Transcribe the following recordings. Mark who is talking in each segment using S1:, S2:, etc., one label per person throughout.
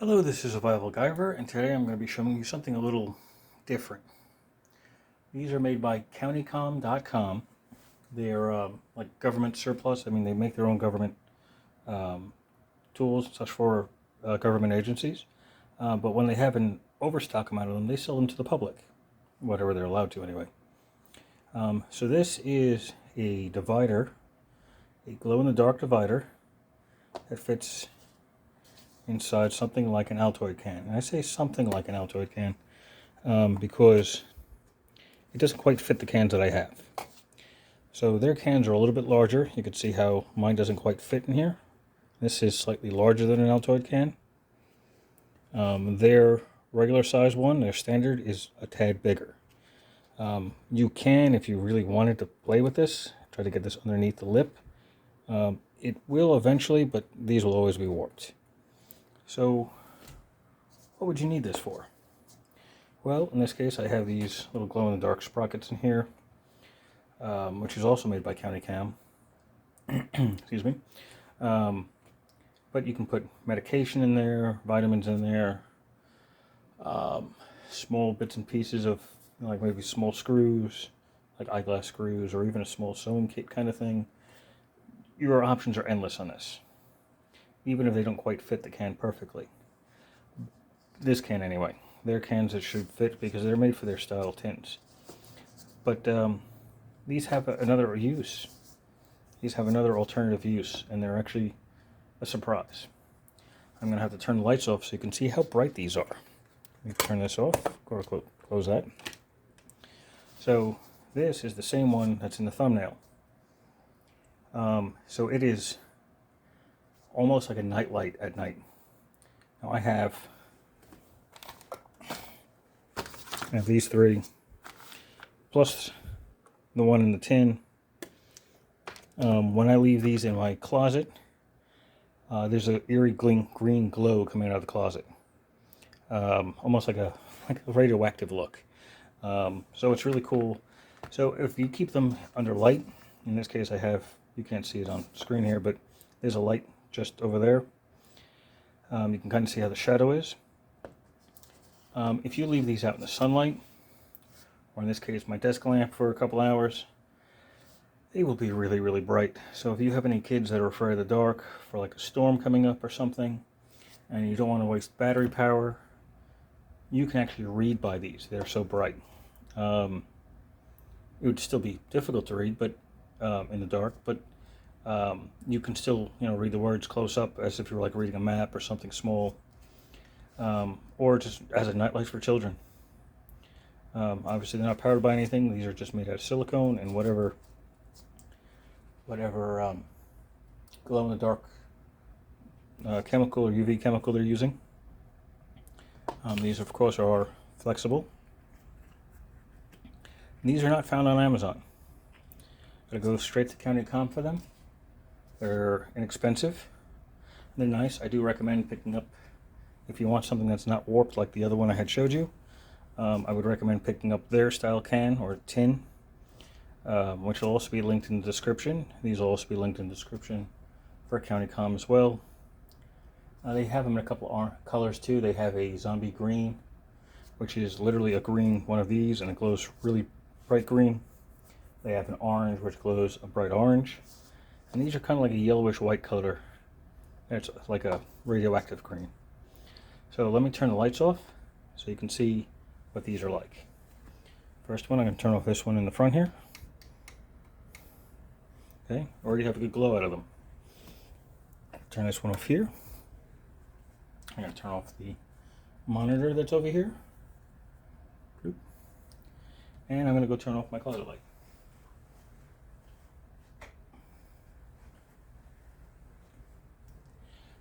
S1: Hello, this is Survival-gyver, and today I'm going to be showing you something a little different. These are made by CountyComm.com. They're like government surplus. I mean, they make their own government tools, such for government agencies. But when they have an overstock amount of them, they sell them to the public, whatever they're allowed to anyway. So this is a divider, a glow-in-the-dark divider that fits inside something like an Altoid can. And I say something like an Altoid can because it doesn't quite fit the cans that I have. So their cans are a little bit larger. You can see how mine doesn't quite fit in here. This is slightly larger than an Altoid can. Their regular size one, their standard, is a tad bigger. You can, if you really wanted to play with this, try to get this underneath the lip. It will eventually, but these will always be warped. So, what would you need this for? Well, in this case, I have these little glow-in-the-dark sprockets in here, which is also made by CountyComm. Excuse me. But you can put medication in there, vitamins in there, small bits and pieces of, like maybe small screws, like eyeglass screws, or even a small sewing kit kind of thing. Your options are endless on this, even if they don't quite fit the can perfectly. This can anyway. They're cans that should fit because they're made for their style tins. But these have another use. These have another alternative use, and they're actually a surprise. I'm going to have to turn the lights off so you can see how bright these are. Let me turn this off, or close that. So this is the same one that's in the thumbnail. So it is almost like a night light at night. Now I have these three, plus the one in the tin. When I leave these in my closet, there's an eerie green glow coming out of the closet. Almost like a radioactive look. So it's really cool. So if you keep them under light, in this case I have, you can't see it on screen here, but there's a light just over there. You can kind of see how the shadow is. If you leave these out in the sunlight, or in this case my desk lamp, for a couple hours, they will be really, really bright. So if you have any kids that are afraid of the dark, for like a storm coming up or something, and you don't want to waste battery power, you can actually read by these. They're so bright. It would still be difficult to read, but in the dark, but you can still, read the words close up as if you were like reading a map or something small, or just as a nightlight for children. Obviously, they're not powered by anything. These are just made out of silicone and whatever glow-in-the-dark chemical or UV chemical they're using. These, of course, are flexible. These are not found on Amazon. Gotta go straight to CountyComm for them. They're inexpensive. They're nice. I do recommend picking up, if you want something that's not warped like the other one I had showed you, I would recommend picking up their style can or tin, which will also be linked in the description. These will also be linked in the description for CountyComm as well. They have them in a couple of colors too. They have a zombie green, which is literally a green one of these, and it glows really bright green. They have an orange, which glows a bright orange. And these are kind of like a yellowish white color. It's like a radioactive green. So let me turn the lights off so you can see what these are like. First one, I'm going to turn off this one in the front here. Okay, already have a good glow out of them. Turn this one off here. I'm going to turn off the monitor that's over here. And I'm going to go turn off my closet light.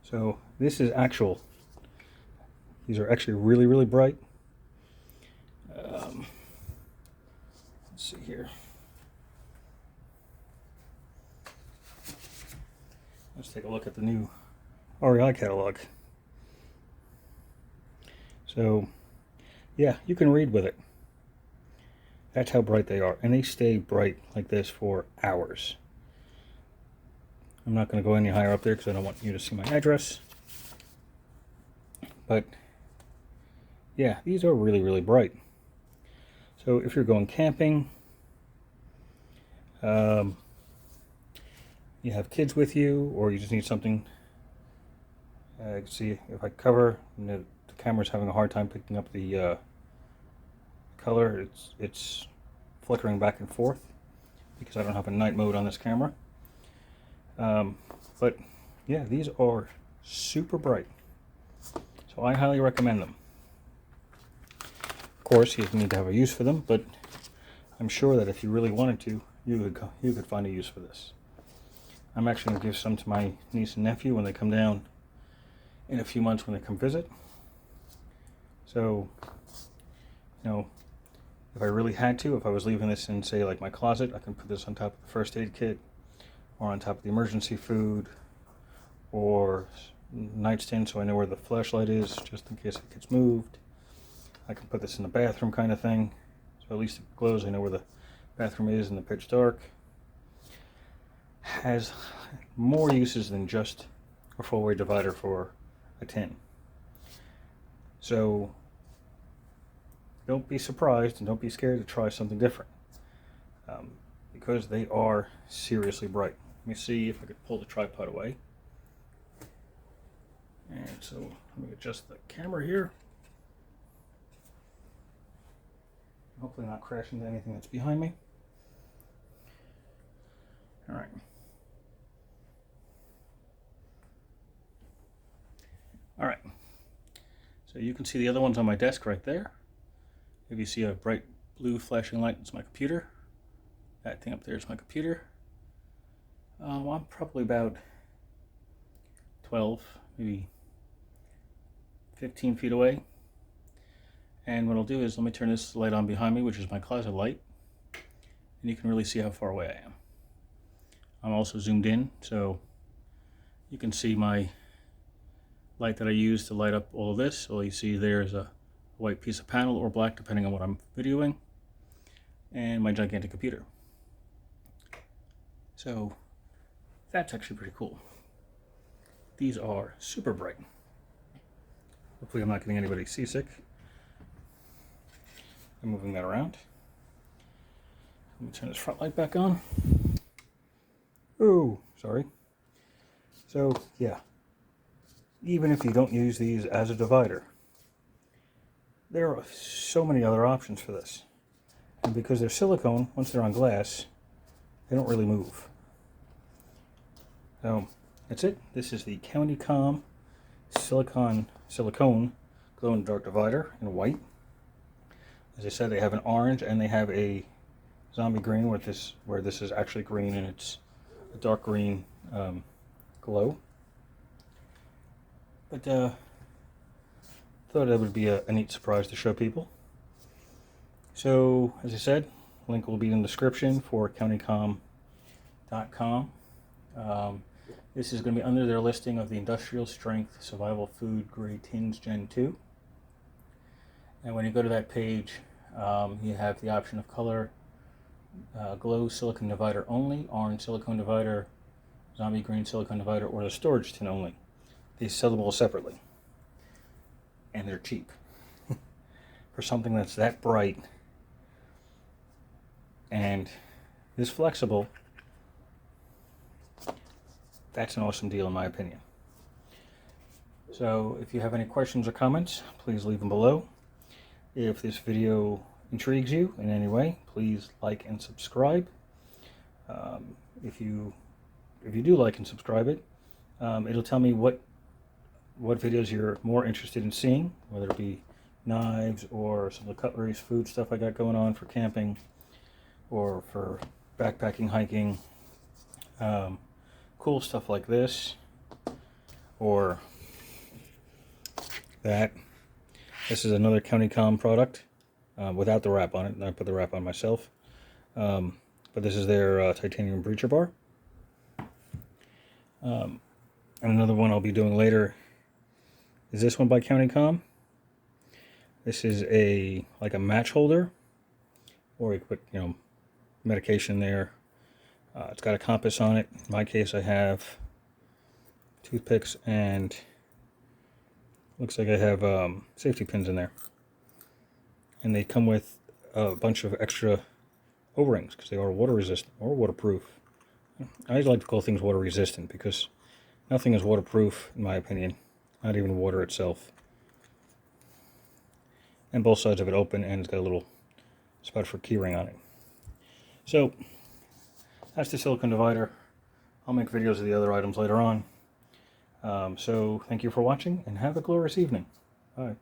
S1: So this is actual. These are actually really, really bright. Let's see here. Let's take a look at the new REI catalog. So, yeah, you can read with it. That's how bright they are. And they stay bright like this for hours. I'm not going to go any higher up there because I don't want you to see my address. But yeah, these are really, really bright. So if you're going camping, you have kids with you, or you just need something. You can see if I cover, the camera's having a hard time picking up the color. It's flickering back and forth because I don't have a night mode on this camera. But yeah, these are super bright, so I highly recommend them. Of course, you need to have a use for them, but I'm sure that if you really wanted to, you could find a use for this. I'm actually going to give some to my niece and nephew when they come down in a few months when they come visit. So, you know, if I really had to, if I was leaving this in, say, like my closet, I can put this on top of the first aid kit, or on top of the emergency food, or nightstand so I know where the flashlight is, just in case it gets moved. I can put this in the bathroom kind of thing, so at least it glows, I know where the bathroom is in the pitch dark. Has more uses than just a full-way divider for a tin. So don't be surprised and don't be scared to try something different, because they are seriously bright. Let me see if I could pull the tripod away. And so let me adjust the camera here. Hopefully not crash into anything that's behind me. All right. All right. So you can see the other ones on my desk right there. If you see a bright blue flashing light, it's my computer. That thing up there is my computer. I'm probably about 12, maybe 15 feet away. And what I'll do is, let me turn this light on behind me, which is my closet light. And you can really see how far away I am. I'm also zoomed in, so you can see my light that I use to light up all of this. All you see there is a white piece of panel, or black, depending on what I'm videoing, and my gigantic computer. So that's actually pretty cool. These are super bright. Hopefully I'm not getting anybody seasick. I'm moving that around. Let me turn this front light back on. Oh, sorry. So yeah, even if you don't use these as a divider, there are so many other options for this. And because they're silicone, once they're on glass, they don't really move. So that's it. This is the CountyComm Silicone glow-in-the-dark divider in white. As I said, they have an orange and they have a zombie green, where this is actually green and it's a dark green glow. But thought it would be a neat surprise to show people. So, as I said, link will be in the description for CountyComm.com. This is going to be under their listing of the industrial strength survival food grade tins Gen 2. And when you go to that page, you have the option of color, glow silicone divider only, orange silicone divider, zombie green silicone divider, or the storage tin only. These sell them all separately. And they're cheap. For something that's that bright and this flexible, that's an awesome deal in my opinion. So if you have any questions or comments, please leave them below. If this video intrigues you in any way, please like and subscribe. If you do like and subscribe it, it'll tell me what videos you're more interested in seeing, whether it be knives or some of the cutlery, food stuff I got going on for camping or for backpacking, hiking, cool stuff like this, or that. This is another CountyComm product without the wrap on it. I put the wrap on myself. But this is their titanium breacher bar. And another one I'll be doing later is this one by CountyComm. This is like a match holder, or you put medication there. It's got a compass on it. In my case, I have toothpicks and Looks like I have safety pins in there. And they come with a bunch of extra O-rings because they are water resistant or waterproof. I always like to call things water resistant because nothing is waterproof in my opinion, not even water itself. And both sides of it open, and it's got a little spot for keyring on it. So that's the silicone divider. I'll make videos of the other items later on. So thank you for watching and have a glorious evening. Bye.